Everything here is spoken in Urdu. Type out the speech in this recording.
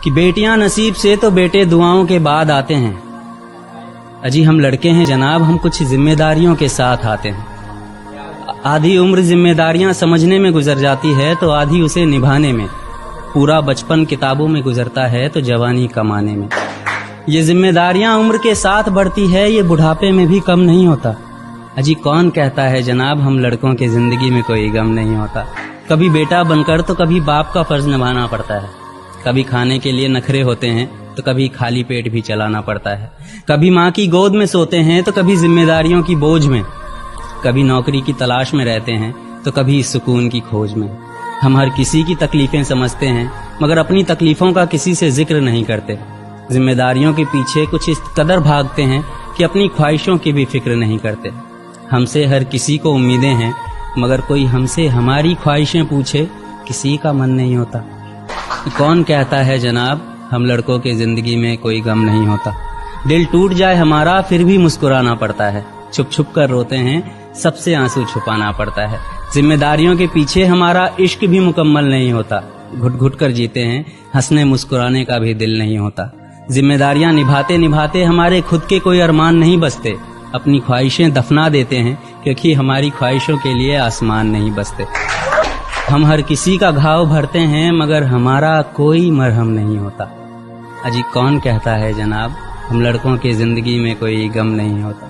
کہ بیٹیاں نصیب سے تو بیٹے دعاؤں کے بعد آتے ہیں. اجی ہم لڑکے ہیں جناب, ہم کچھ ذمہ داریوں کے ساتھ آتے ہیں. آدھی عمر ذمہ داریاں سمجھنے میں گزر جاتی ہے تو آدھی اسے نبھانے میں. پورا بچپن کتابوں میں گزرتا ہے تو جوانی کمانے میں. یہ ذمہ داریاں عمر کے ساتھ بڑھتی ہے, یہ بڑھاپے میں بھی کم نہیں ہوتا. اجی کون کہتا ہے جناب ہم لڑکوں کے زندگی میں کوئی غم نہیں ہوتا. کبھی بیٹا بن کر تو کبھی باپ کا فرض نبھانا پڑتا ہے. کبھی کھانے کے لیے نخرے ہوتے ہیں تو کبھی خالی پیٹ بھی چلانا پڑتا ہے. کبھی ماں کی گود میں سوتے ہیں تو کبھی ذمہ داریوں کی بوجھ میں. کبھی نوکری کی تلاش میں رہتے ہیں تو کبھی سکون کی کھوج میں. ہم ہر کسی کی تکلیفیں سمجھتے ہیں مگر اپنی تکلیفوں کا کسی سے ذکر نہیں کرتے. ذمہ داریوں کے پیچھے کچھ اس قدر بھاگتے ہیں کہ اپنی خواہشوں کی بھی فکر نہیں کرتے. ہم سے ہر کسی کو امیدیں ہیں مگر کوئی ہم سے ہماری خواہشیں پوچھے کسی کا من نہیں ہوتا. کون کہتا ہے جناب ہم لڑکوں کے زندگی میں کوئی غم نہیں ہوتا. دل ٹوٹ جائے ہمارا پھر بھی مسکرانا پڑتا ہے. چھپ چھپ کر روتے ہیں سب سے آنسو چھپانا پڑتا ہے. ذمہ داریوں کے پیچھے ہمارا عشق بھی مکمل نہیں ہوتا. گھٹ گھٹ کر جیتے ہیں, ہنسنے مسکرانے کا بھی دل نہیں ہوتا. ذمہ داریاں نبھاتے نبھاتے ہمارے خود کے کوئی ارمان نہیں بستے. اپنی خواہشیں دفنا دیتے ہیں کیونکہ ہماری خواہشوں کے لیے آسمان نہیں بستے. ہم ہر کسی کا گھاؤ بھرتے ہیں مگر ہمارا کوئی مرہم نہیں ہوتا. اجی کون کہتا ہے جناب ہم لڑکوں کی زندگی میں کوئی غم نہیں ہوتا.